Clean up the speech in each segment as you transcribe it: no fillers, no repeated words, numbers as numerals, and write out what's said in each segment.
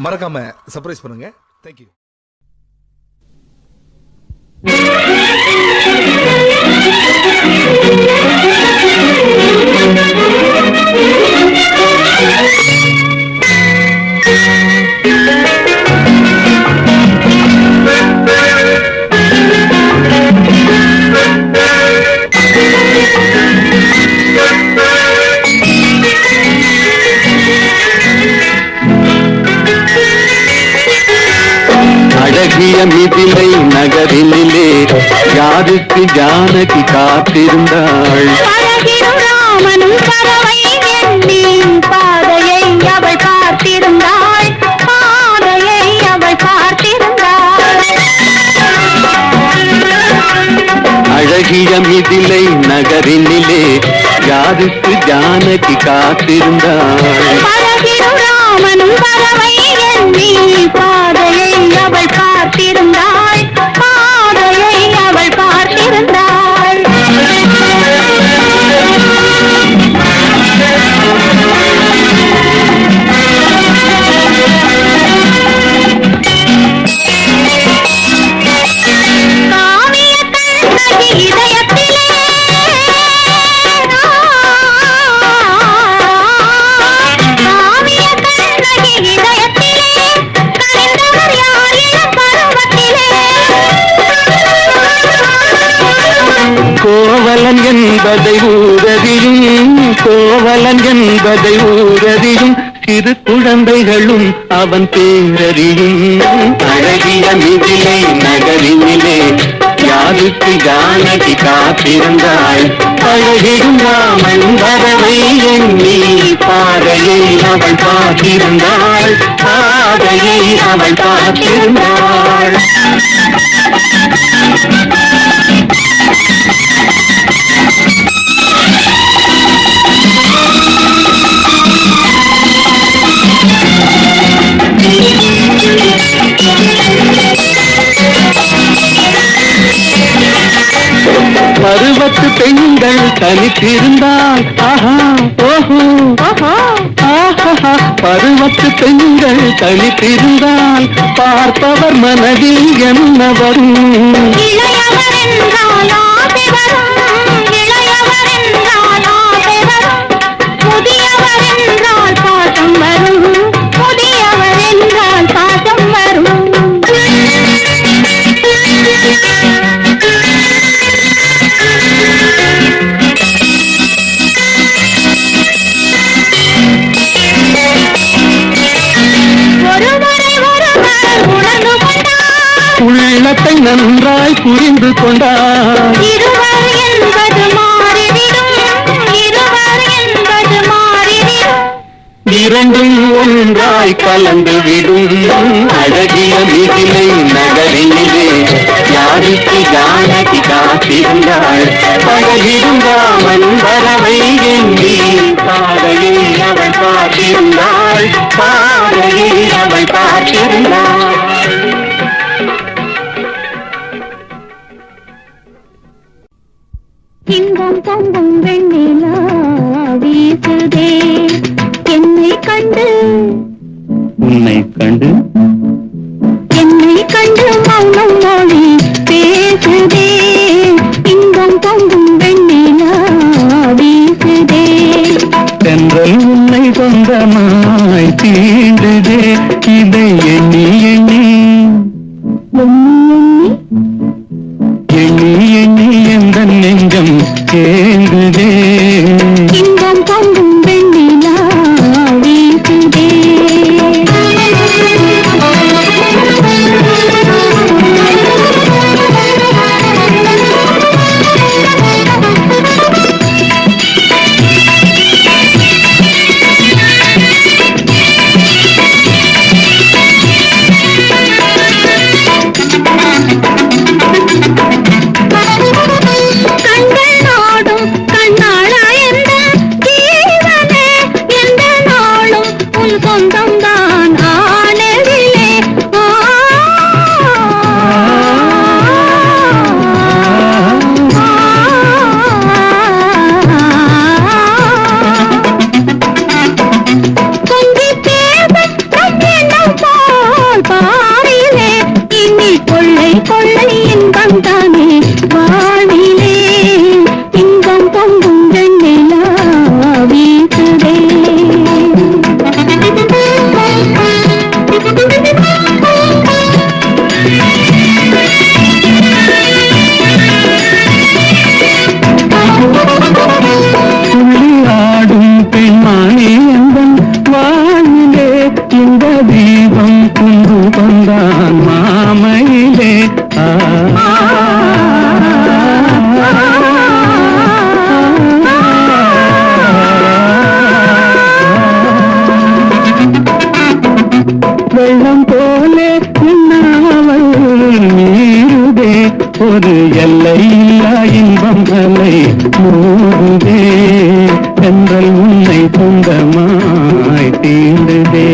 மறக்காம சர்ப்ரைஸ் பண்ணுங்க. தேங்க்யூ. அழகிய மிதிலை நகரிலே யாருக்கு ஜானகி காத்திருந்தாள். ராமனும் பறவை எண்ணி பாதையை அவள் பார்த்திருந்தாள். பாதையை அவள் பார்த்திருந்தாள். அழகிய மிதிலை நகரிலே யாருக்கு ஜானகி காத்திருந்தாள். ராமனும் பறவை எண்ணி பாதையை அவள் பார்த்திருந்தாள். பாதையை அவள் பார்த்திருந்தாள். காவிய கண்ணகி இதயத்திலே கோவலன் என்பதை ஊரறியும், கோவலன் என்பதை ஊரறியும், சிறு குழந்தைகளும் அவன் பேரறியும். அழகிய மிதிலை நகரினிலே யாருக்கு ஜானகி காத்திருந்தாள். அழகிடும் ராமன் வரவை எண்ணி பாதையை அவள் பார்த்திருந்தாள். பாதையை அவள் பார்த்திருந்தாள். பருவத்து பெண்கள் தனித்திருந்தால் ஆஹா ஓஹோ ஆஹா. பருவத்து பெண்கள் தனித்திருந்தால் பார்ப்பவர் மனதில் என்ன வரும்? இளையவர் என்றால் ஆசை வரும். இளையவர் என்றால் ஆசை வரும். புதியவர் என்றால் பாசம் வரும். புதியவர் என்றால் பாசம் வரும். உள்ளத்தை நன்றாய் புரிந்து கொண்டார். இருவர் என்பது மாறிவிடும். இருவர் என்பது மாறிவிடும். இரண்டும் ஒன்றாய் கலந்து விடும். அழகிய மிதிலை நகரினிலே யாருக்கு ஜானகி காத்திருந்தாள். அழகிடும் ராமன் வரவை எண்ணி பாதையை அவள் பார்த்திருந்தாள். பாதையை அவள் பார்த்திருந்தாள். இன்பம் பொங்கும் வெண்ணிலா வீசுதே என்னை கண்டு. உன்னை கண்டு என்னை கண்டு மௌனம் மொழி பேசுதே. இன்பம் பொங்கும் வெண்ணிலா வீசுதே. தென்றல் உன்னை சொந்தமாய் தீண்டுதே. இதை எண்ணி எண்ணி எண்ணி எண்ணி எந்த நெஞ்சம் ஏங்குதே. இன்பம் பொங்கும் வெண்ணிலா வீசுதே. எல்லை இல்லா இன்பம் அலை மூடுதே என்றல் உன்னை சொந்தமாய் தீண்டுதே.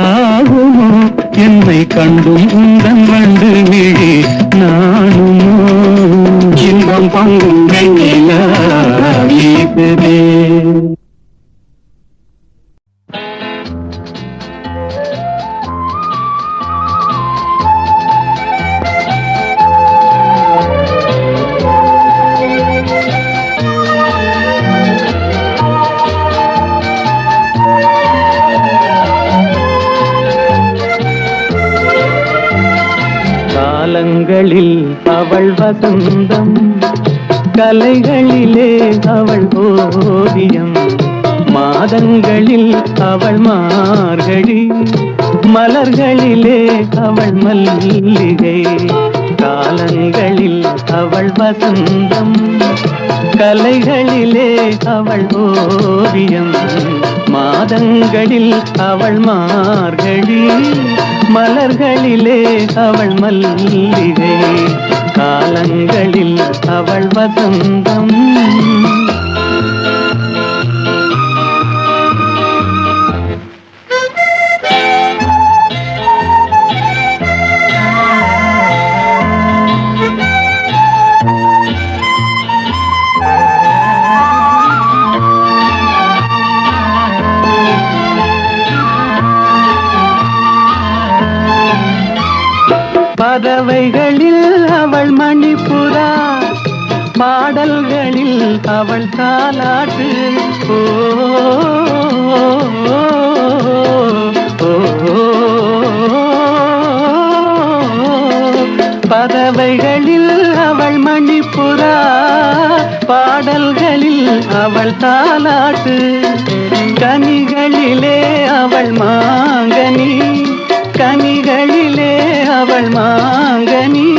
ஆகுமோ என்னை கண்டும் உந்தன் வண்டு விழி நானுமோ இன்பம் பங்கும் வெண்ணிலா வீசுதே. காலங்களில் அவள் வசந்தம், கலைகளிலே அவள் ஓவியம், மாதங்களில் அவள் மார்கழி, மலர்களிலே அவள் மல்லிகை. காலங்களில் அவள் வசந்தம், கலைகளிலே அவள் ஓவியம், மாதங்களில் அவள் மார்கழி, மலர்களிலே அவள் மல்லிகை. காலங்களில் அவள் வசந்தம். பறவைகளில் அவள் மணிப்புறா, பாடல்களில் அவள் தாலாட்டு. ஓ பறவைகளில் அவள் மணிப்புறா, பாடல்களில் அவள் தாலாட்டு. கனிகளிலே அவள் மாங்கனி, கனிகளிலே அவள் மாங்கனி,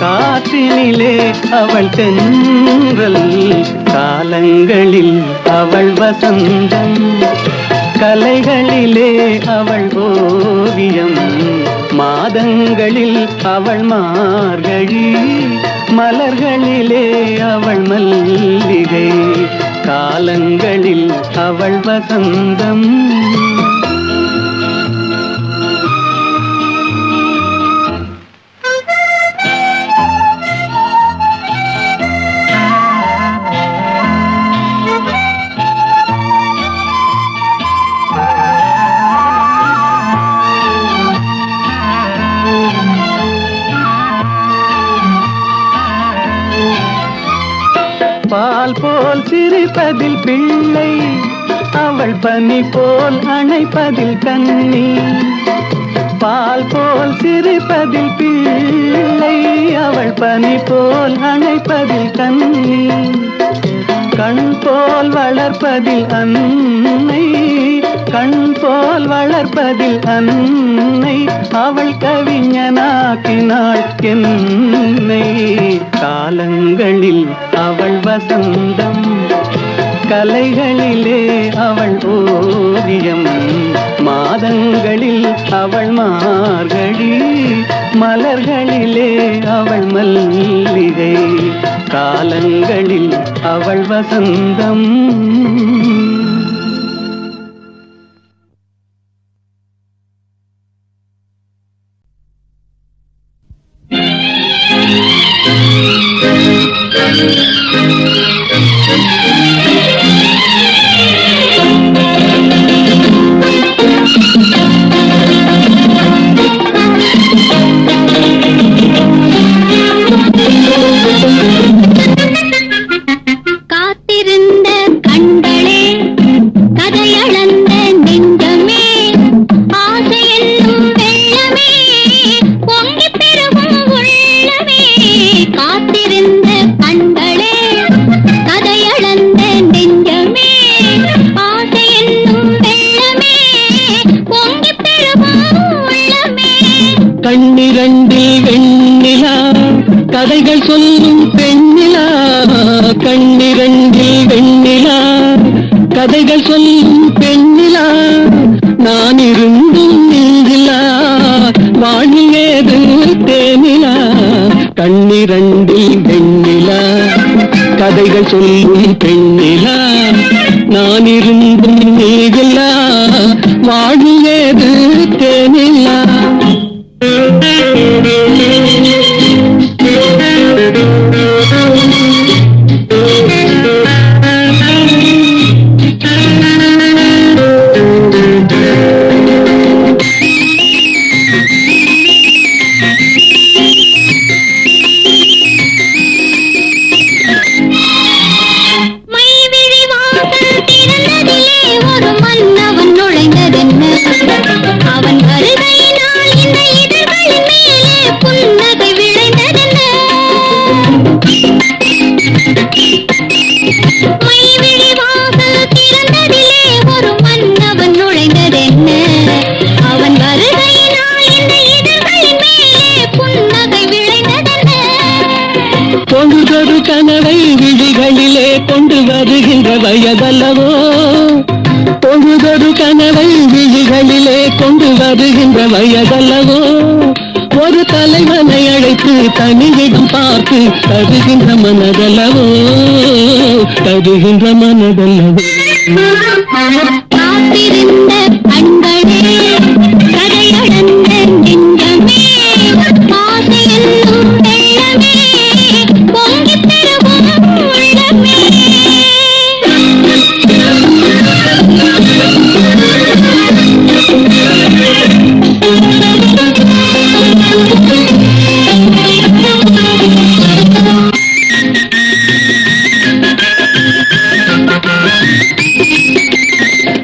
காற்றினிலே அவள் தென்றல். காலங்களில் அவள் வசந்தம், கலைகளிலே அவள் ஓவியம், மாதங்களில் அவள் மார்கழி, மலர்களிலே அவள் மல்லிகை. காலங்களில் அவள் வசந்தம். பால் போல் சிரிப்பதில் பிள்ளை, அவள் பனி போல் அணைப்பதில் கண்ணி. பால் போல் சிரிப்பதில் பிள்ளை, அவள் பனி போல் அணைப்பதில் கண்ணி. கண் போல் வளர்ப்பதில் அன்னை, கண் போல் வளர்ப்பதில் அன்னை, அவள் கவிஞனாக்கினாள் என்னை. காலங்களில் அவள் வசந்தம், கலைகளிலே அவள் ஓவியம், மாதங்களில் அவள் மார்கழி, மலர்களிலே அவள் மல்லிகை. காலங்களில் அவள் வசந்தம். பெருகும் உள்ளமே காத்திருந்த கண்களே கதையளந்த நெஞ்சமே ஆசை என்னும் வெள்ளமே பொங்கி பெருகும் உள்ளமே கண்ணிரண்டில் வெண்ணிலா கதைகள் சொல்லும் பெண்ணிலா கண்ணிரண்டில் வெண்ணிலா கதைகள் சொல்லும் பெண்ணிலா நான் இருந்தும் நீங்கிலா வாழில் ஏது தேனிலா கண்ணிரண்டில் வெண்ணிலா கதைகள் சொல்லும் பெண்ணிலா நான் இருந்தும் நீங்கிலா வாழில் ஏது தேனிலா மைவிழி வாசல் திறந்ததிலே ஒரு மன்னவன் நுழைந்ததென்ன அவன் வருகையினால் இந்த இதழ்களின் மேலே புன்னகை விளைந்ததென்ன மைவிழி வாசல் திறந்ததிலே ஒரு மன்னவன் நுழைந்ததென்ன அவன் வருகையினால் இந்த இதழ்களின் மேலே புன்னகை விளைந்ததென்ன பொழுதொரு கனவை விழிகளிலே கொண்டு வருகின்ற வயதல்லவோ பொழுதொரு கனவை விழிகளிலே கொண்டு வருகின்ற வயதல்லவோ ஒரு தலைவனை அழைத்து தனியிடம் பார்த்து தருகின்ற மனதல்லவோ தருகின்ற மனதல்லவோ காத்திருந்த கண்களே கதையளந்த நெஞ்சமே ஆசை என்னும் வெள்ளமே பொங்கி பெருகும் உள்ளமே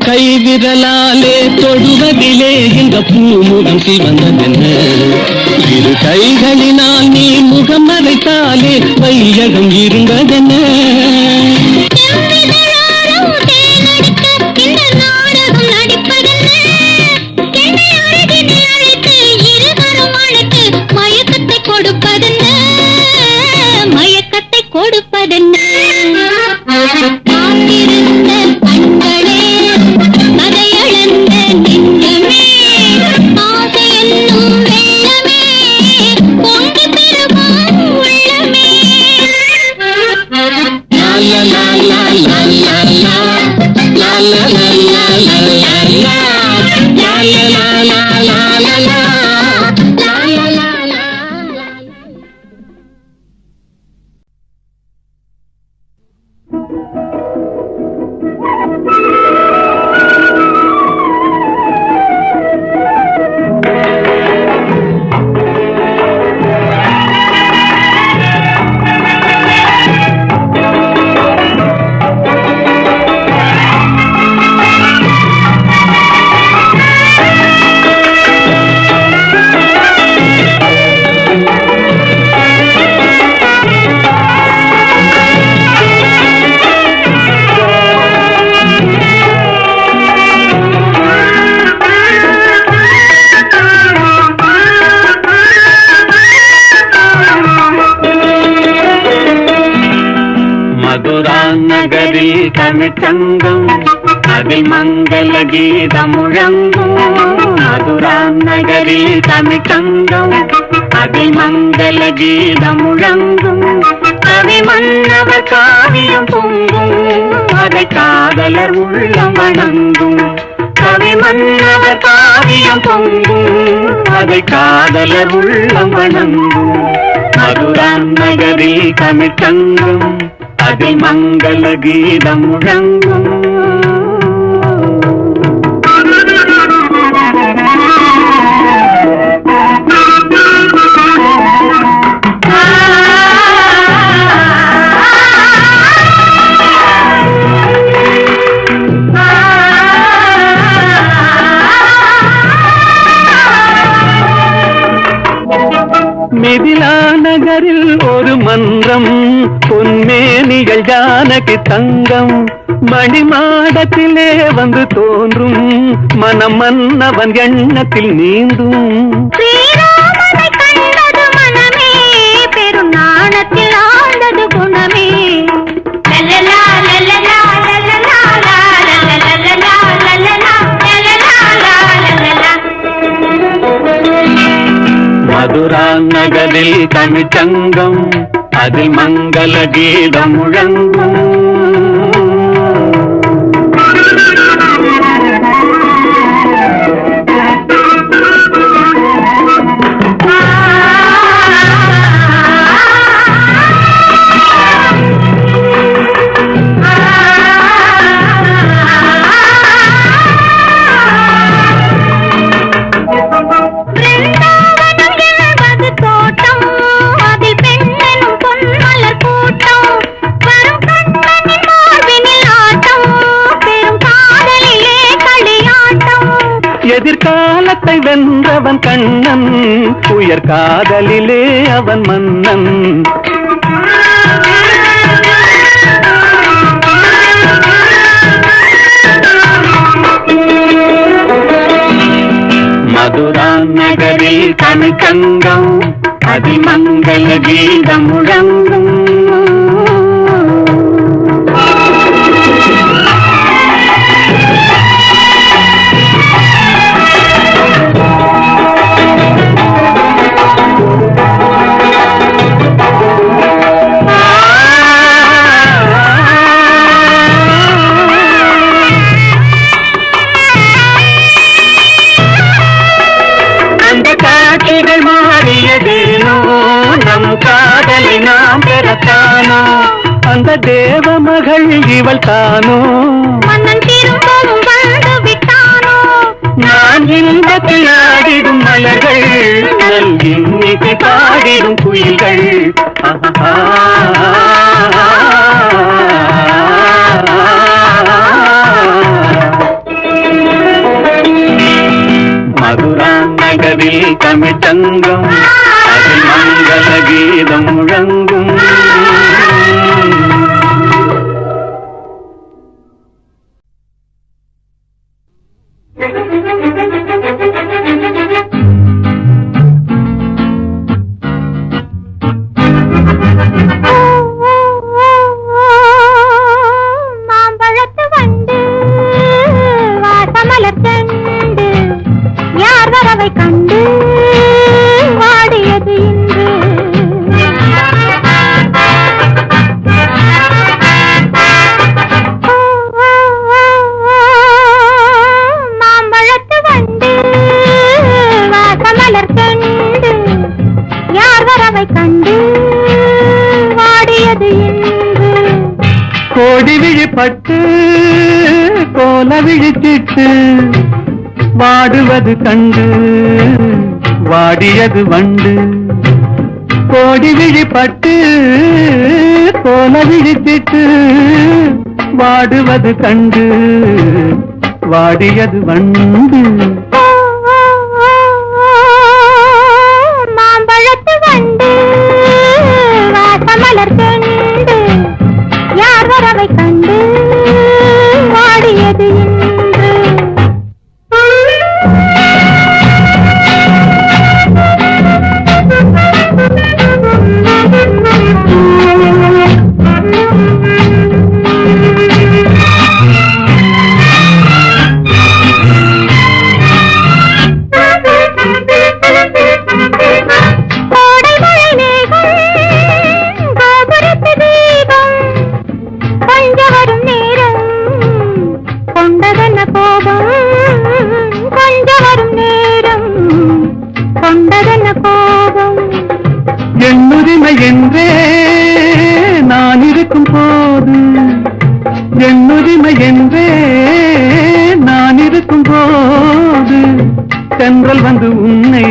கைவிரலாலே தொடுவதிலே இந்த பூமுகம் சிவந்ததென்ன இரு கைகளினால் நீ முகம் மறைத்தாலே வையகம் இருந்ததென்ன செவ்விதழாரம் தேனெடுக்க இந்த நாடகம் நடிப்பதென்ன என்னை அழகினை அழைத்து இருகரம் அழைத்து மயக்கத்தை கொடுப்பதென்ன மயக்கத்தை கொடுப்பதென்ன காத்திருந்த கண்களே கதையளந்த நெஞ்சமே ஆசை என்னும் வெள்ளமே பொங்கி பெருகும் உள்ளமே லா லா லா லா லா லா லா லா லா லா லா லா லா லா லா லா லா லா லா நகரில் தமிழ்ச்சங்கம் அதில் மங்கள கீதம் முழங்கும் மதுரா நகரில் தமிழ்ச்சங்கம் அதில் மங்கள கீதம் முழங்கும் கவி மன்னவர் காவியம் பொங்கும் அதை காதலர் உள்ளம் வணங்கும் கவி மன்னவர் காவியம் பொங்கும் அதை காதலர் உள்ளம் வணங்கும் மதுரா நகரில் தமிழ்ச்சங்கம் அதில் மங்கள கீதம் முழங்கும் மிதிலா நகரில் ஒரு மன்றம், பொன்மேனிகள் ஜானகி தங்கம், மணிமாடத்திலே வந்து தோன்றும் மனம் மன்னவன் எண்ணத்தில் நீந்தும். ஸ்ரீராமனை கண்டது மனமே, பெரும் நாணத்தில் ஆழ்ந்தது குணமே. லல்லலா லல்லலா லல்லலா லல்லலா லல்லலா லல்லலா லல்லலா. மதுரா நகரில் தமிழ்ச்சங்கம், அதில் மங்கள கீதம் முழங்கும். எதிர்காலத்தை வென்றவன் கண்ணன், உயர் காதலிலே அவன் மன்னன். மதுரா நகரில் தமிழ்ச்சங்கம், அதிமங்கல கீதம் முழங்கும். காதலை நாம் பெறத்தானோ, அந்த தேவ மகள் இவள் தானோ, மன்னன் திரும்பவும் வந்து விட்டானோ. நான் இன்பத்தில் ஆடிடும் மலர்கள், நல் இன்னிசை பாடிடும் குயில்கள். மதுரா நகரில் தமிழ்ச்சங்கம், அதில் மங்கள கீதம் முழங்கும். மாம்பழத்து வண்டு வாசமலர் கண்டு, யார் வரவை கண்டு வாடியது இன்று. மாம்பழத்து வண்டு வாசமலர் கண்டு, யார் வரவை கண்டு வாடியது இன்று. கோடி விழிப்பட்டு கோல விழிச்சிட்டு, வாடுவது கண்டு வாடியது வண்டு. கோடி விழிப்பட்டு கோல விழிச்சிட்டு, வாடுவது கண்டு வாடியது வண்டு. மாம்பழத்து வண்டு வாசமலர் கண்டு, யார் வரவை கண்டு வாடியது இன்று. என்னுரிமை என்றே நான் இருக்கும் போது, என்னுரிமை என்றே நான் இருக்கும் போது, தென்றல் வந்து உன்னை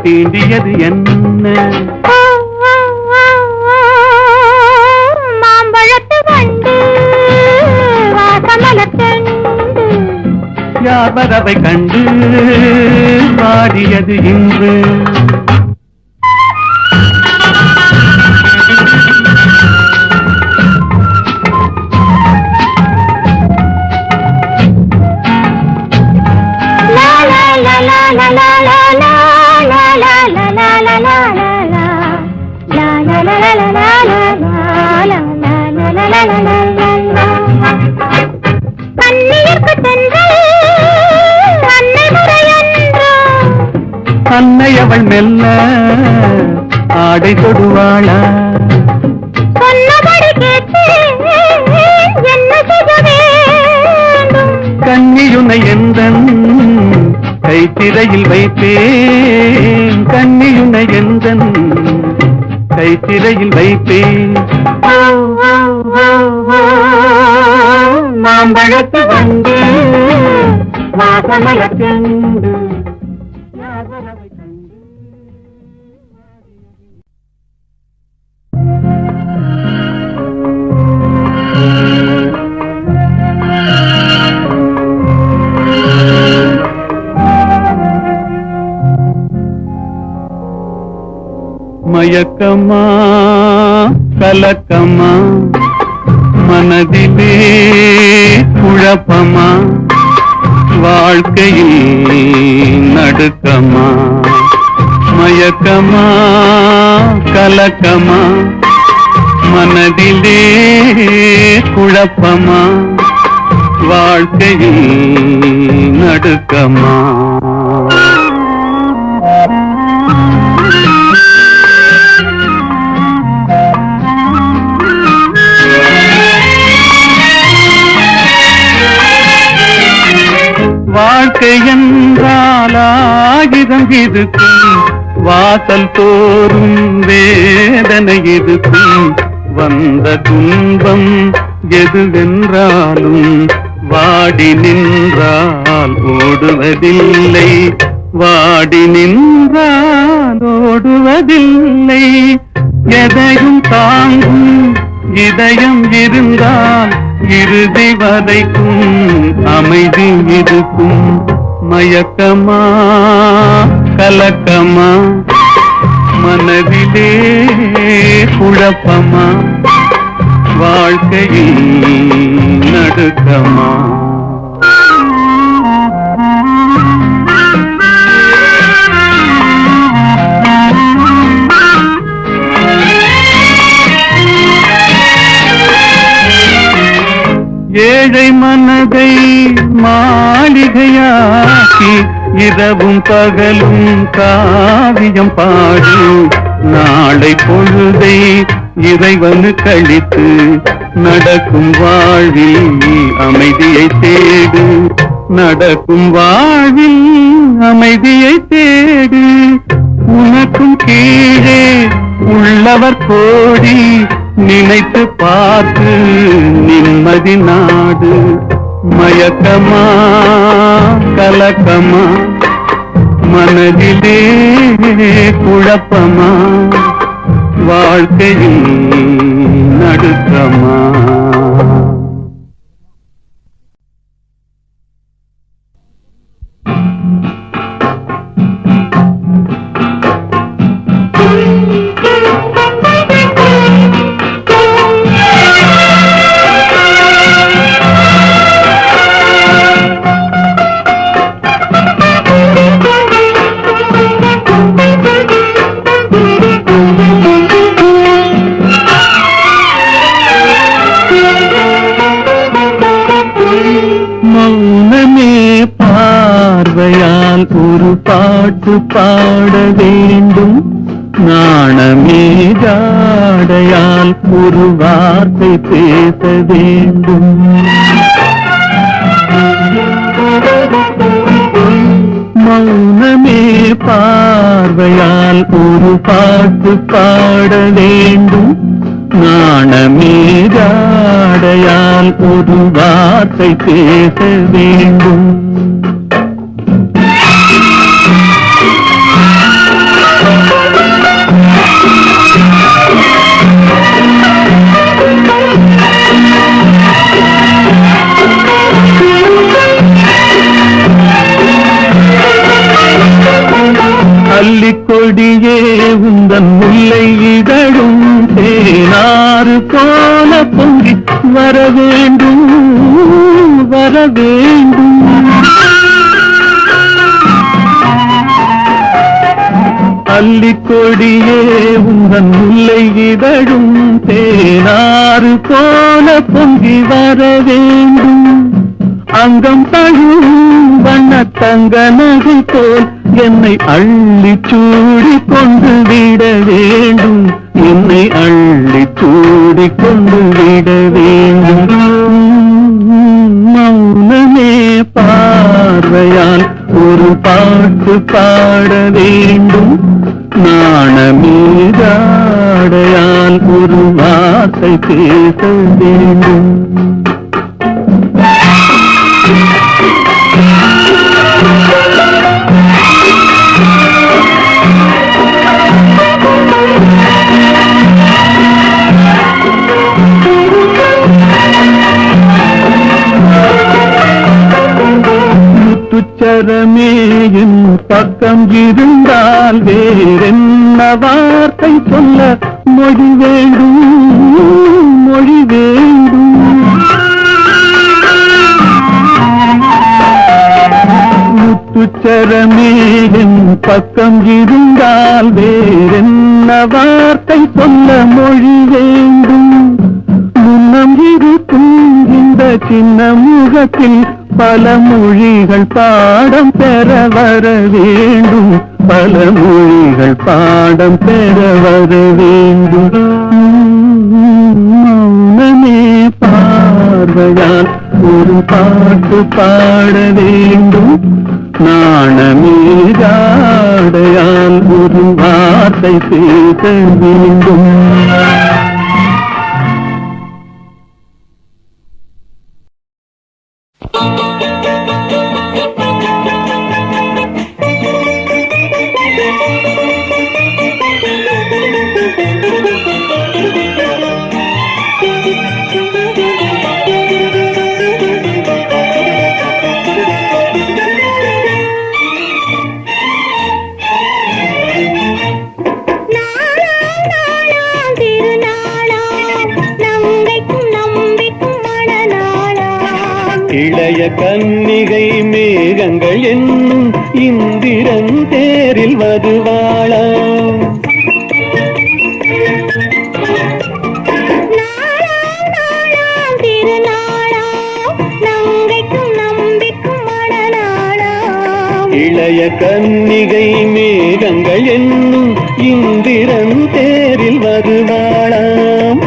தீண்டியது என்ன? மாம்பழத்து வண்டு வாசமலர் கண்டு, யார் வரவை கண்டு பாடியது இன்று. கண்ணியர்க்கு தென்றல் அன்னை முறையன்றோ அன்னை அவள் மெல்ல ஆடை தொடுவாளா சொன்னபடி கேட்டேன் என்ன செய்ய வேண்டும் கண்ணியுனை எந்தன் கைத்திரையில் வைப்பேன் கண்ணியுனை எந்தன் கைத்திரையில் வைப்பேன் மாம்பழத்து வந்து வாசமயத்தெண்டு மயக்கமா கலக்கமா மனதிலே குழப்பமா வாழ்க்கையில் நடுக்கமா மயக்கமா கலக்கமா மனதிலே குழப்பமா வாழ்க்கையில் நடுக்கமா வாழ்க்கை என்றால் ஆகிதம் இருக்கும் வாசல் தோறும் வேதனை இருக்கும் வந்த துன்பம் எதுவென்றாலும் வாடி நின்றால் ஓடுவதில்லை வாடி நின்றால் ஓடுவதில்லை எதையும் தாங்கும் இதயம் இருந்தால் இறுதி வரைக்கும் அமைதி இருக்கும் மயக்கமா கலக்கமா மனதிலே குழப்பமா வாழ்க்கையில் நடுக்கமா ஏழை மனதை மாளிகையாக்கி இரவும் பகலும் காவியம் பாடு நாளை பொழுதை இறைவனு கழித்து நடக்கும் வாழ்வில் அமைதியை தேடு நடக்கும் வாழ்வில் அமைதியை தேடு உனக்கும் கீழே உள்ளவர் கோடி நினைத்து பார்த்து நிம்மதி நாடு மயக்கமா கலக்கமா மனதிலே குழப்பமா வாழ்க்கையில் நடுக்கமா ஒரு பாட்டு பாட வேண்டும் நாணமே ஜாடையால் ஒரு வார்த்தை பேச வேண்டும் மௌனமே பார்வையால் ஒரு பாட்டு பாட வேண்டும் நாணமே ஜாடையால் ஒரு வார்த்தை பேச வேண்டும் அல்லிக்கொடியே உந்தன் முல்லை இதழும் தேனாறு போல பொங்கி வர வேண்டும் வர வேண்டும் அல்லிக்கொடியே உந்தன் முல்லை இதழும் தேனாறு போல பொங்கி வர வேண்டும். அங்கம் தழும் வண்ண தங்க நகை போல் என்னை அள்ளி சூடி கொண்டு விட வேண்டும். என்னை அள்ளி சூடி கொண்டு விட வேண்டும். மௌனமே பார்வையால் ஒரு பாட்டு பாட வேண்டும். நாணமீதாடையால் ஒரு வார்த்தை பேச வேண்டும். முத்துச்சரமே என் பக்கம் இருந்தால் வேறென்ன வார்த்தை சொல்ல மொழி வேண்டும். மொழி வேண்டும். முத்துச்சரமே என் பக்கம் இருந்தால் வேறென்ன வார்த்தை சொல்ல மொழி வேண்டும். முன்னம் இருக்கும் இந்த சின்ன முகத்தில் பல மொழிகள் பாடம் பெற வர வேண்டும். பல மொழிகள் பாடம் பெற வர வேண்டும். மௌனமே பார்வையால் ஒரு பாட்டு பாட வேண்டும். நாணமீதாடையால் ஒரு வார்த்தை பேச வேண்டும். இளைய கன்னிகை மேகங்கள் என்னும் இந்திரன் தேரில் மதுவாளாம். இளைய கன்னிகை மேகங்கள் என்னும் இந்திரன் தேரில் மதுவாளாம்.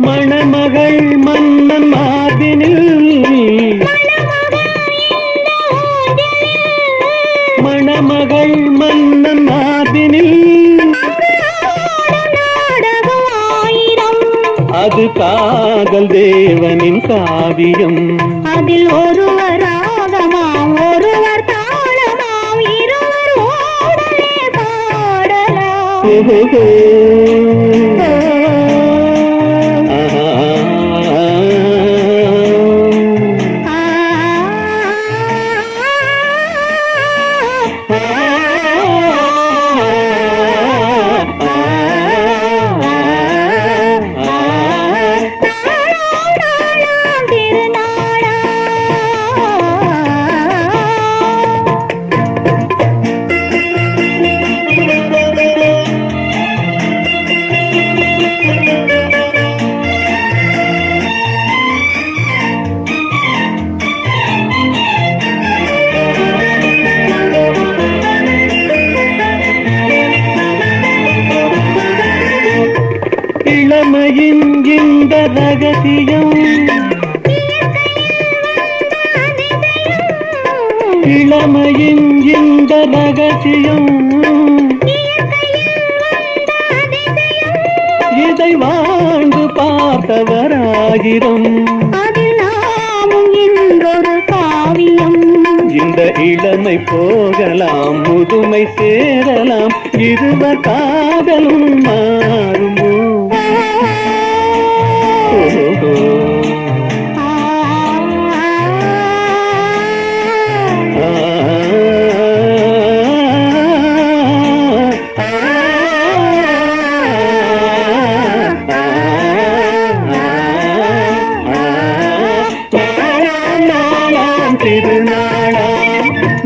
மணமகள் மன்னன் மார்பினில், மணமகள் மன்னன் மார்பினில், அது காதல் தேவனின் காவியம். அதில் ஒருவர் ராகமாம் ஒருவர் தாளமாம் இருவர் ஓடலே பாடலாம். இளமையின் இந்த ரகசியம், இளமையின் இந்த ரகசியம், இதை வாழ்ந்து பார்த்தவராயிரம். அதில் நாமும் இன்றொரு காவியம். இந்த இளமை போகலாம், முதுமை சேரலாம், இருவர் காதலும் மாறுமோ?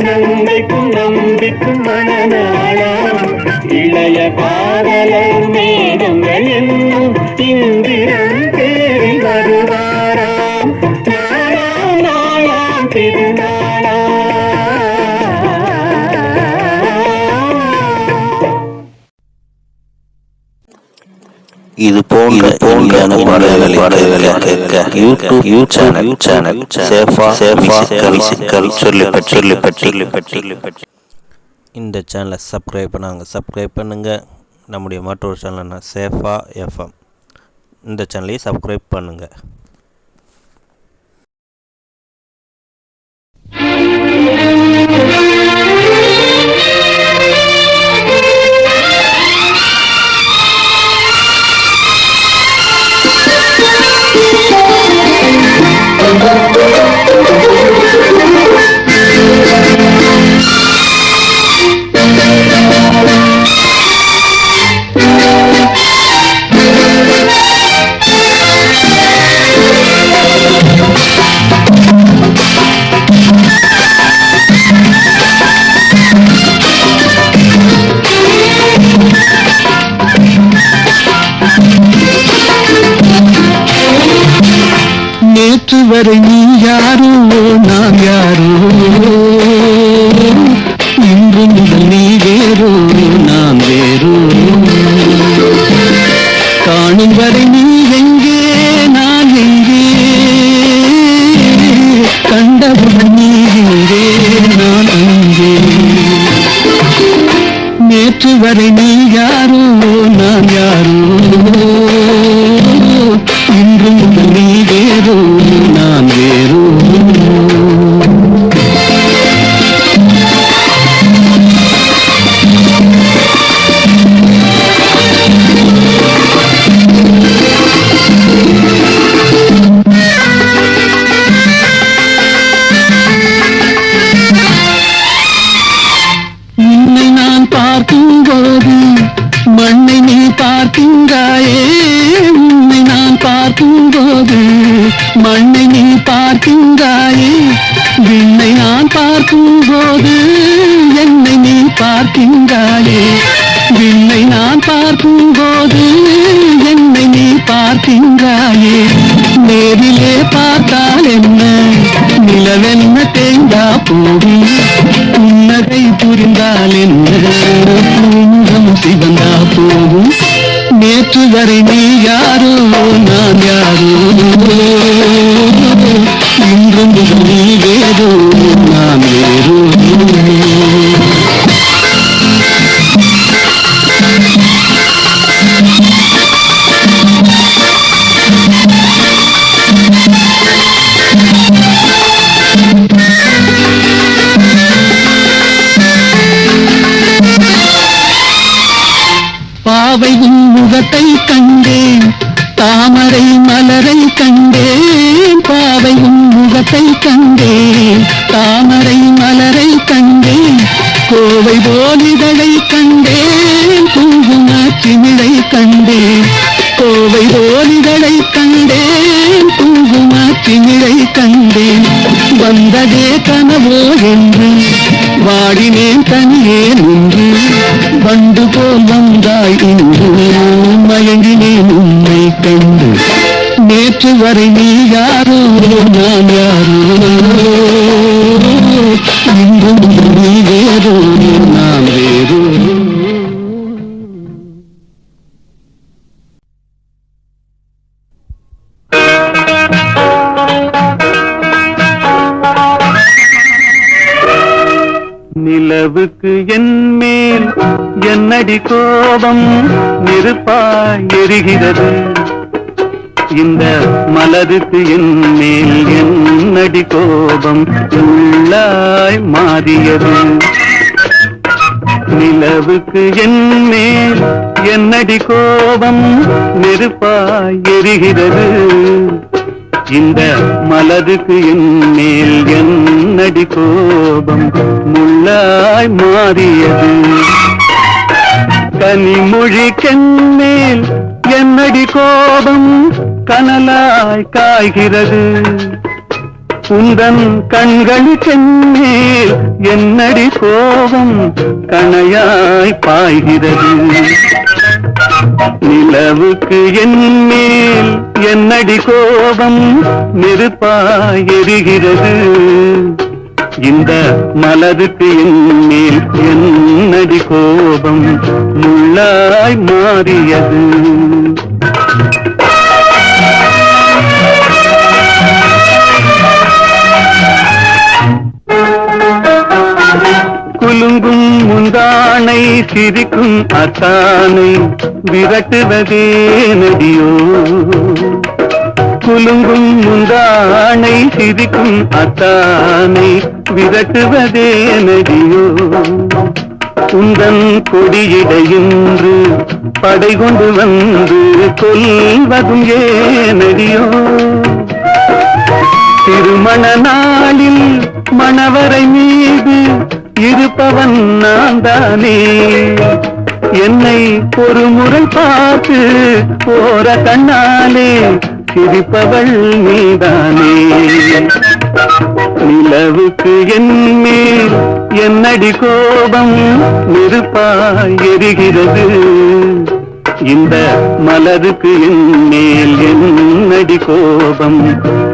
நம்பிக்கும் நம்பிக்கும் மனநாளாம் இளைய காதலர் மேகங்கள் என்னும் இந்திரன் தேரில் வருவாராம். நாளாம் நாளாம் திருநாளாம். இது போன்ற பாடல்களை கேட்க யூடியூப் சேனல் சேஃபா சொல்லி பற்றி இந்த சேனலை சப்ஸ்கிரைப் பண்ணுங்க. நம்முடைய மற்றொரு சேனல்னா சேஃபா எஃப்எம், இந்த சேனலையும் சப்ஸ்கிரைப் பண்ணுங்க. நேற்று வரை நீ யாரோ நான் யாரோ, இன்று முதல் நீ வேறோ நான் வேறோ. காணும் வரை நீ எங்கே நான் எங்கே, கண்டவுடன் நீ எங்கே நான் அங்கே. நேற்று வரை நீ யாரோ நான் யாரோ, இன்று முதல் நீ வேறோ நான் வேறோ. உன்னை நான் பார்க்கும்போது மண்ணை நீ பார்க்கின்றாயே. உன்னை நான் பார்க்கும்போது மண்ணை நீ பார்க்கின்றாயே. விண்ணை நான் பார்க்கும்போது என்னை நீ பார்க்கின்றாயே. விண்ணை நான் பார்க்கும்போது என்னை நீ பார்க்கின்றாயே. நேரிலே பார்த்தால் என்ன, நிலவென்ன தேய்ந்தா போகும், புன்னகை புரிந்தால் என்ன, பூமுகம் சிவந்தா போகும். நேற்று வரை நீ யாரோ நான் யாரோ, இன்று முதல் நீ வேறோ நான் வேறோ. பாவை உன் முகத்தை கண்டேன், தாமரை மலரை கண்டேன். பாவை உன் முகத்தை கண்டேன், தாமரை மலரை கண்டேன். கோவை போலிதழை கண்டேன், குங்கும சிமிழை கண்டேன். கோவை போலிதழை கண்டேன், குங்கும சிமிழை கண்டேன். வந்ததே கனவோ என்று வாடினேன் தனியே நின்று, வண்டு போல் வந்தாய் இன்று மயங்கினேன் உன்னை கண்டு. நேற்று வரை நீ யாரோ நான் யாரோ, இன்று நீ வேறோ நான் வேறோ. நிலவுக்கு என் மேல் என்னடி கோபம், நெருப்பாய் எரிகிறது. இந்த மலருக்கு என் மேல் என்னடி கோபம் உள்ளாய் மாறியது நிலவுக்கு என் மேல் என்னடி கோபம் நெருப்பாய் எரிகிறது இந்த மலருக்கு என் மேல் என்னடி கோபம் முள்ளாய் மாறியது கனிமொழி கண்மேல் என்னடி கோபம் கனலாய் காய்கிறது உந்தன் கண்களுக்கென்மேல் என்னடி கோபம் கணையாய் பாய்கிறது நிலவுக்கு என் மேல் என்னடி கோபம் நெருப்பாய் எரிகிறது இந்த மலருக்கு என் மேல் என்னடி கோபம் முள்ளாய் மாறியது குலுங்கும் முந்தானை சிரிக்கும் அத்தானை விரட்டுவதே நடியோ குலுங்கும் முந்தானை சிரிக்கும் அத்தானை விரட்டுவதே நடியோ உந்தன் கொடியிடையின்று படை கொண்டு வந்து கொல்வதும் ஏனடியோ திருமண நாளில் மணவரை மீது இருப்பவன் நான் தானே என்னை ஒரு முறை பார்த்து போற கண்ணாலே சிரிப்பவள் நீதானே நிலவுக்கு என் மேல் என்னடி கோபம் நெருப்பாய் எரிகிறது இந்த மலருக்கு என் மேல் என்னடி கோபம்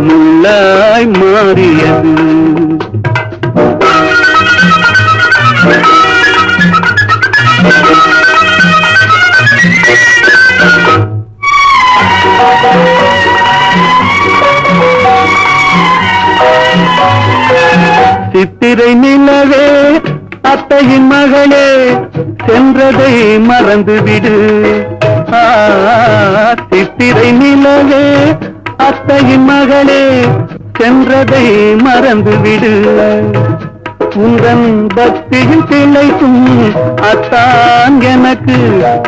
முள்ளாய் மாறியது சித்திரை நிலவே அத்தையின் மகளே சென்றதை மறந்துவிடு சித்திரை நிலவே அத்தையின் மகளே சென்றதை மறந்துவிடு உந்தன் பக்தியில் திளைக்கும் அத்தான் எனக்கு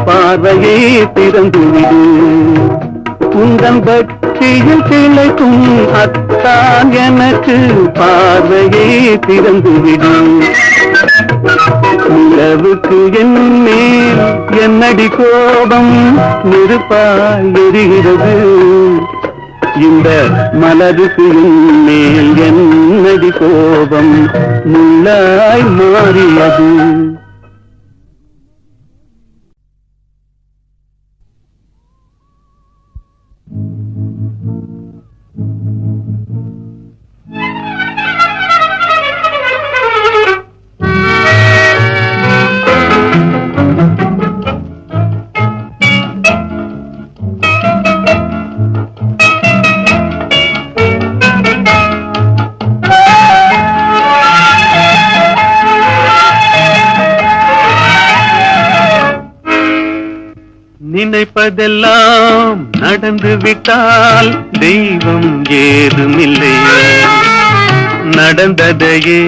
பார்வையை திறந்துவிடு உந்தன் பக்தியில் திளைக்கும் அத்தான் எனக்கு பார்வையை திறந்துவிடு நிலவுக்கு என் மேல் என்னடி கோபம் நெருப்பாய் எரிகிறது இந்த மலருக்கு என் மேல் என்னடி கோபம் முள்ளாய் மாறியது நினைப்பதெல்லாம் நடந்து விட்டால் தெய்வம் ஏதுமில்லை நடந்ததையே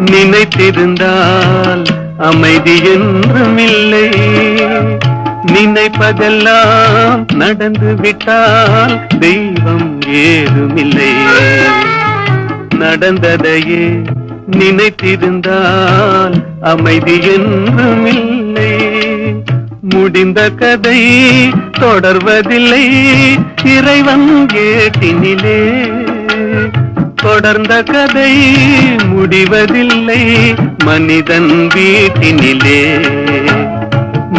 நினைத்திருந்தால் அமைதி என்றுமில்லை நினைப்பதெல்லாம் நடந்து விட்டால் தெய்வம் ஏதுமில்லை நடந்ததையே நினைத்திருந்தால் அமைதி என்றுமில்லை முடிந்த கதை தொடர்வதில்லை இறைவன் ஏட்டினிலே தொடர்ந்த கதை முடிவதில்லை மனிதன் வீட்டினிலே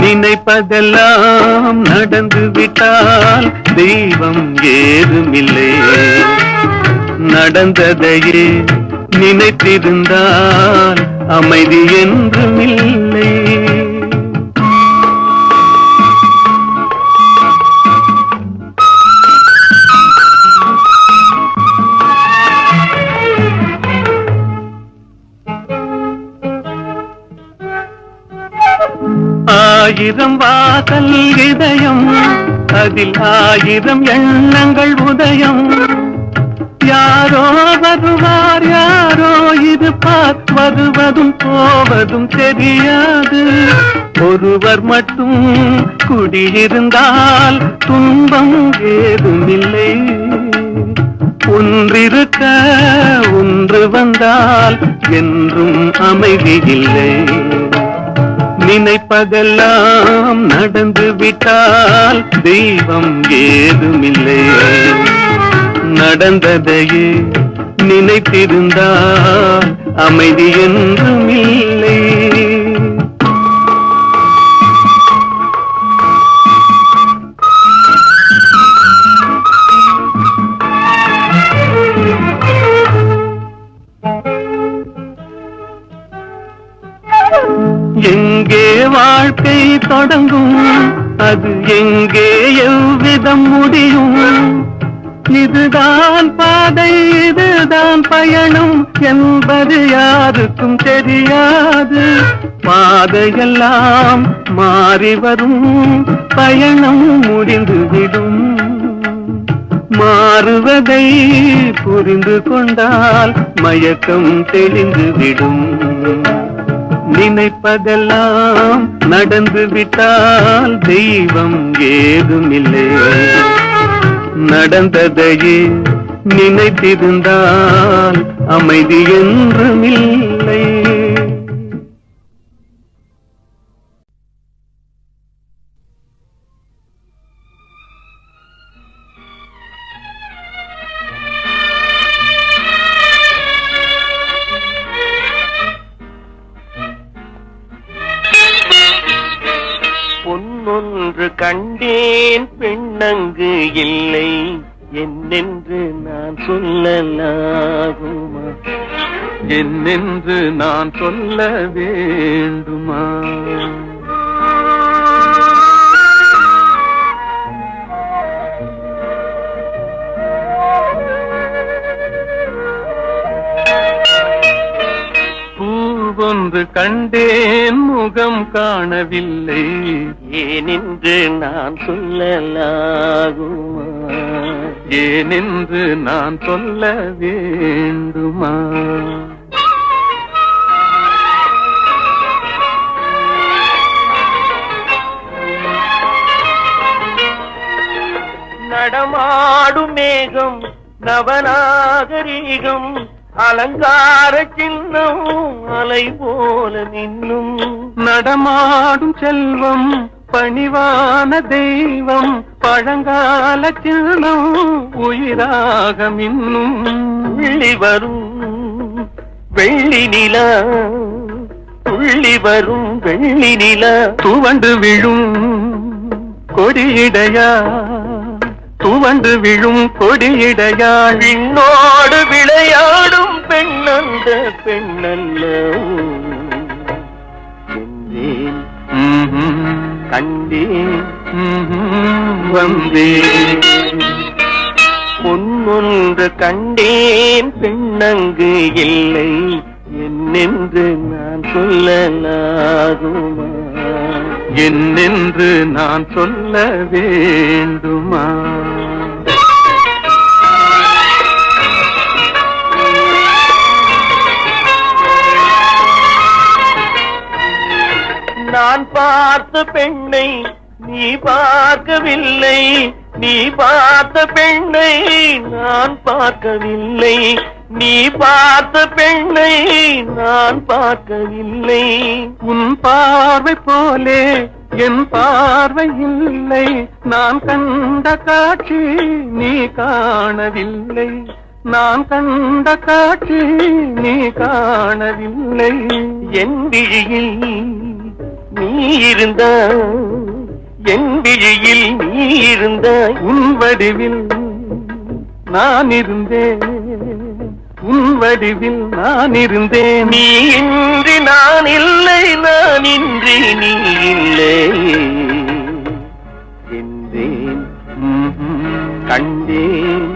நினைப்பதெல்லாம் நடந்து விட்டால் தெய்வம் ஏதுமில்லை நடந்ததையே நினைத்திருந்தால் அமைதி என்றுமில்லை ஆயிரம் வாசல் இதயம் அதில் 1000 எண்ணங்கள் உதயம். யாரோ வருவார் யாரோ இருப்பார், வருவதும் போவதும் தெரியாது. ஒருவர் மட்டும் குடியிருந்தால் துன்பம் ஏதுமில்லை. ஒன்றிருக்க ஒன்று வந்தால் என்றும் அமைதி இல்லை. நினைப்பதெல்லாம் நடந்து விட்டால் தெய்வம் ஏதுமில்லை. நடந்ததையே நினைத்திருந்தால் அமைதி என்றும் இல்லை. எங்கே வாழ்க்கை தொடங்கும், அது எங்கே எவ்விதம் முடியும்? இதுதான் பாதை, இதுதான் பயணம் என்பது யாருக்கும் தெரியாது. பாதையெல்லாம் மாறி வரும், பயணம் முடிந்துவிடும். மாறுவதை புரிந்து கொண்டால் மயக்கம் தெளிந்துவிடும். நினைப்பதெல்லாம் நடந்து விட்டால் தெய்வம் ஏதுமில்லை. நடந்ததையே நினைத்திருந்தால் அமைதி என்றுமில்லை. பொன்னொன்று கண்டேன் பெண்ணங்கு இல்லை, என்னென்று நான் சொல்லலாகுமா? என்னென்று நான் சொல்ல வேண்டுமா? பூவொன்று கண்டேன் முகம் காணவில்லை, ஏனென்று நான் சொல்லலாகுமா? ஏனென்று நான் சொல்ல வேண்டுமா? நடமாடும் மேகம் நவநாகரீகம், அலங்கார சின்னம் அலை போல நின்னும். நடமாடும் செல்வம் பணிவான தெய்வம், பழங்கால சின்னம் உயிராக மின்னும். துள்ளி வரும் வெள்ளி நிலா, துள்ளி வரும் வெள்ளி நிலா, துவண்டு விழும் கொடியிடையா, துவண்டு விழும் கொடியிடையாள். விண்ணோடு விளையாடும் பெண்ணந்த பெண்ணல்ல என்றேன், கண்டேன், வந்தேன். பொன்னொன்று கண்டேன் பெண்ணங்கு இல்லை, என்னென்று நான் சொல்லலாகுமா? என்னென்று நான் சொல்ல வேண்டுமா? நான் பார்த்த பெண்ணை நீ பார்க்கவில்லை, நீ பார்த்த பெண்ணை நான் பார்க்கவில்லை, நீ பார்த்த பெண்ணை நான் பார்க்கவில்லை. உன் பார்வை போலே என் பார்வை இல்லை, நான் கண்ட காட்சி நீ காணவில்லை, நான் கண்ட காட்சி நீ காணவில்லை. என் விழியில் நீ இருந்தாய், என் விழியில் நீ இருந்தாய், உன் வடிவில் நான் இருந்தேன், உன் வடிவில் நான் இருந்தேன். நீ இன்றி நான் இல்லை, நான் இன்றி நீ இல்லை என்றேன், கண்டேன்,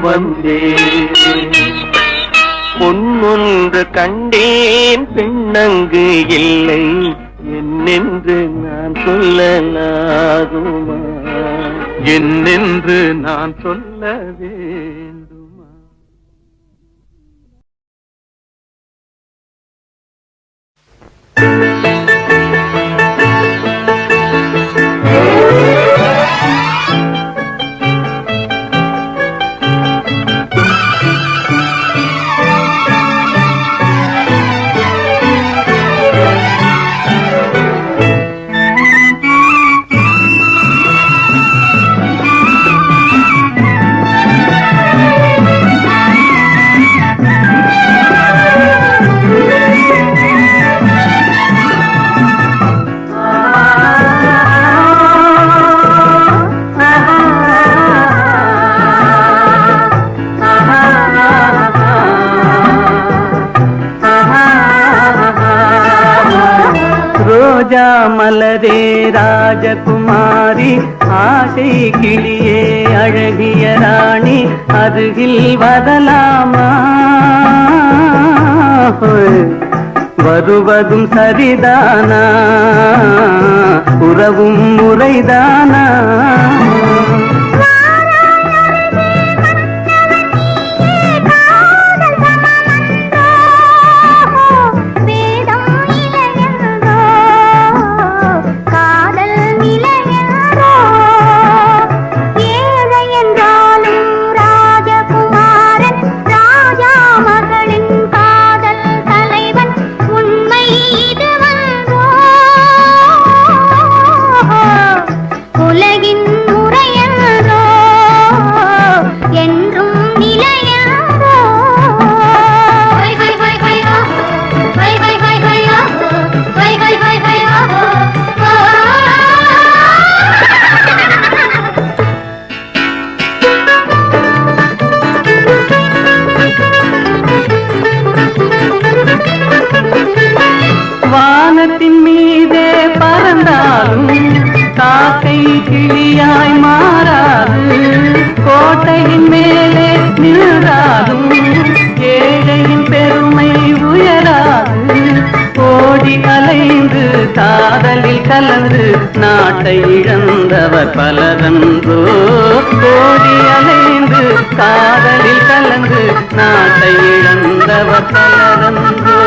வந்தேன். பொன்னொன்று கண்டேன் பெண்ணங்கு இல்லை, என்ன என்னென்று நான் சொல்லலாகுமா? என்னென்று நான் சொல்ல வேண்டுமா? ரோஜா மலரே ராஜகுமாரி, ஆசை கிளியே அழகிய ராணி, அருகில் வரலாமா? வருவதும் சரிதானா? உறவும் முறைதானா? வானத்தின் மீதே பறந்தாலும் காக்கை கிளியாய் மாறாது, கோட்டையின் மேலே நின்றாலும் ஏழையின் பெருமை உயராது. ஓடி அலைந்து காதலில் கலந்து நாட்டை இழந்தவர் பலரன்றோ. ஓடி அலைந்து காதலில் கலந்து நாட்டை இழந்தவர் பலரன்றோ.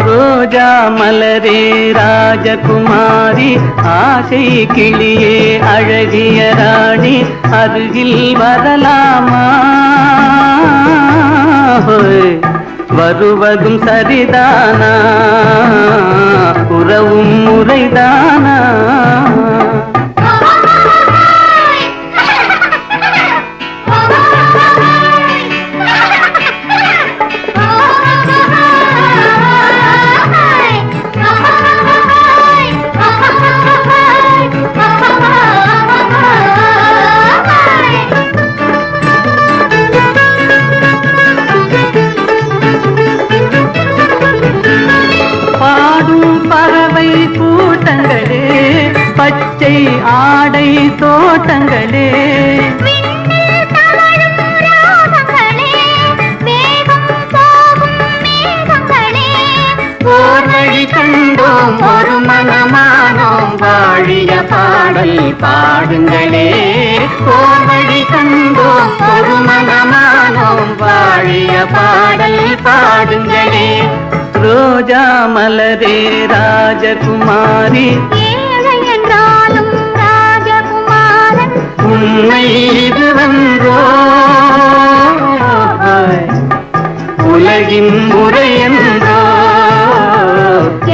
ரோஜா மலரே ராஜகுமாரி, ஆசை கிளியே அழகிய ராணி, அருகில் வரலாமா? வருவதும் சரிதானா? உறவும் முறைதானா? பாடும் பறவை கூட்டங்களே, பச்சை ஆடை தோட்டங்களே, ஓர் வழி கண்டோம் ஒரு மனமானோம், வாழிய பாடல் பாடுங்களே. ஓர் வழி கண்டோம் ஒரு மனமானோம், வாழிய பாடல் பாடுங்களே. ரோஜா மலரே ராஜகுமாரி, ஏழை என்றாலும் ராஜகுமாரன், உண்மை இது வந்தோ. உலகின் முறை என்றோ,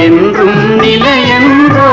என்றும் நிலை என்றோ.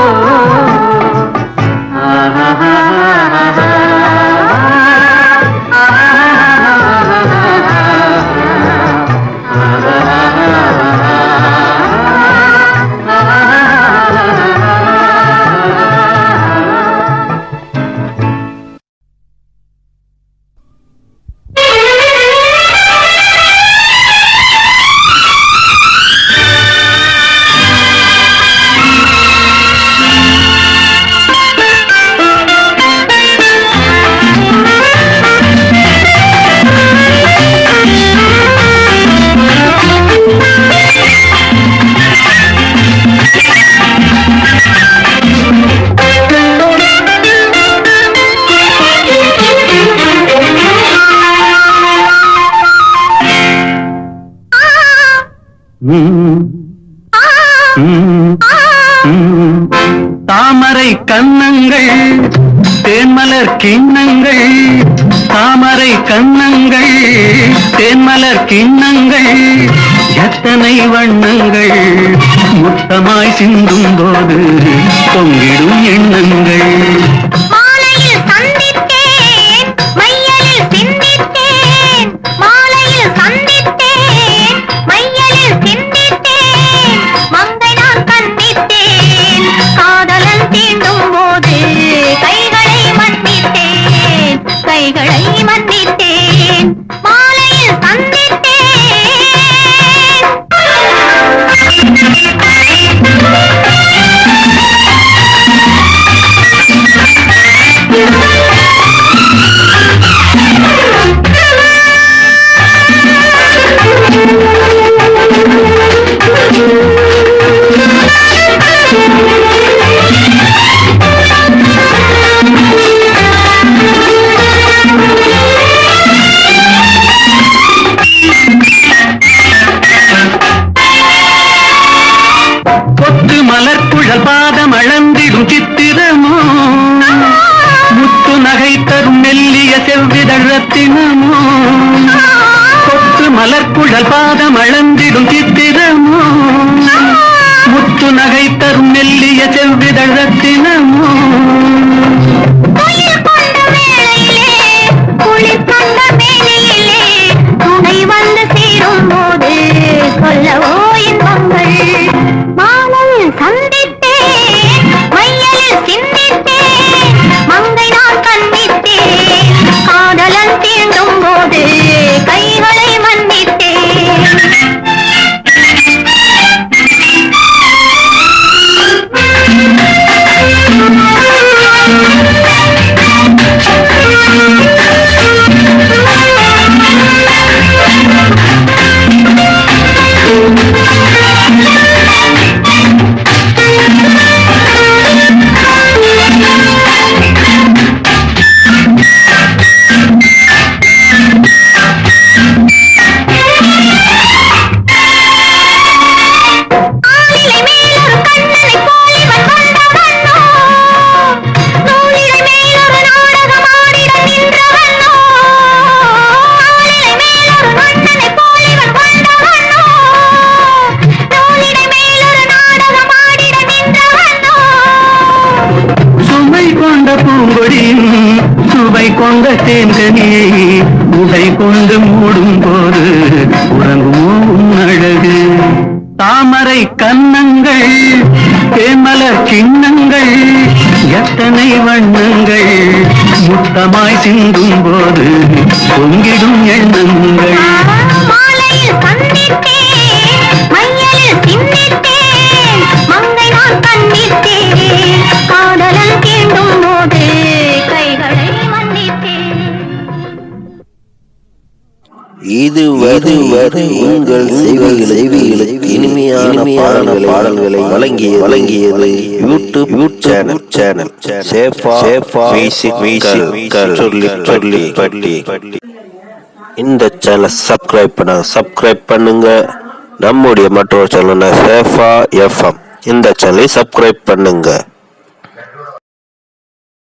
தாமரை கன்னங்கள் தேன்மலர் கிண்ணங்கள், தாமரை கன்னங்கள் தேன்மலர் கிண்ணங்கள், எத்தனை வண்ணங்கள் முத்தமாய் சிந்தும் போது பொங்கிடும் எண்ணங்கள். மாலையில் சந்தித்தேன் மையலில் சிந்தித்தேன், மாலையில் சந்தித்தேன் மையலில் சிந்தித்தேன், மங்கை நான் கண்டித்தேன் காதலன் தீண்டும் போது கைகளை மன்னித்தேன், கைகளை மன்னித்தேன், மாலையில் சந்தித்தேன். கொத்து மலர்குழல் பாதம் அளந்திடும் சித்திரமோ, முத்து நகை தரும் மெல்லிய செவ்விதழ் ரத்தினமோ. கொத்து மலர்குழல் பாதம் அளந்திடும் சித்திரமோ, முத்து நகை தரும் மெல்லிய செவ்விதழ் ரத்தினமோ. குயில் கொண்ட வேளையிலே குளிர் கொண்ட மேனியிலே துணை வந்து சேரும் போது சொல்லவோ இன்பங்கள். மாலையில் சந்தித்தேன் மையலில் சிந்தித்தேன், மங்கை நான் கண்டித்தேன் காதலன் தீண்டும் போது கைகளை மன்னித்தேன். ஆளிலை மேலொரு கண்ணனைப் போல் இவன் கொண்ட வண்ணோ, நூலிழை மேலொரு நாடகம் ஆடிட நின்ற வண்ணோ. ஆளிலை மேலொரு கண்ணனைப் போல் இவன் கொண்ட வண்ணோ, நூலிழை மேலொரு நாடகம் ஆடிட நின்ற வண்ணோ. சுமை கொண்ட பூங்கொடியின் சுவை கொண்ட தேன்கனியை உடை கொண்டு மூடும் போது உறங்குமோ உன் அழகு. தாமரை கன்னங்கள் தேமலர் கிண்ணங்கள், எத்தனை வண்ணங்கள் முத்தமாய் சிந்தும் போது பொங்கிடும் எண்ணங்கள். மாலையில் சந்தித்தேன் மையலில் சிந்தித்தேன், மங்கை நான் கண்டித்தேன் காதலன் தீண்டும் போது கைகளை மன்னித்தேன். இதுவரை உங்கள் செவிகளுக்கு இனிமையான பாடல்களை வழங்கியது யூடியூப் சேனல் சேஃபா மியூசிக் சொல்லி பட்டி. இந்த சேனலை சப்ஸ்கிரைப் பண்ணுங்க. நம்முடைய மற்றொரு சேனல் சேஃபா எஃப்எம், இந்த சேனலை சப்ஸ்கிரைப் பண்ணுங்க.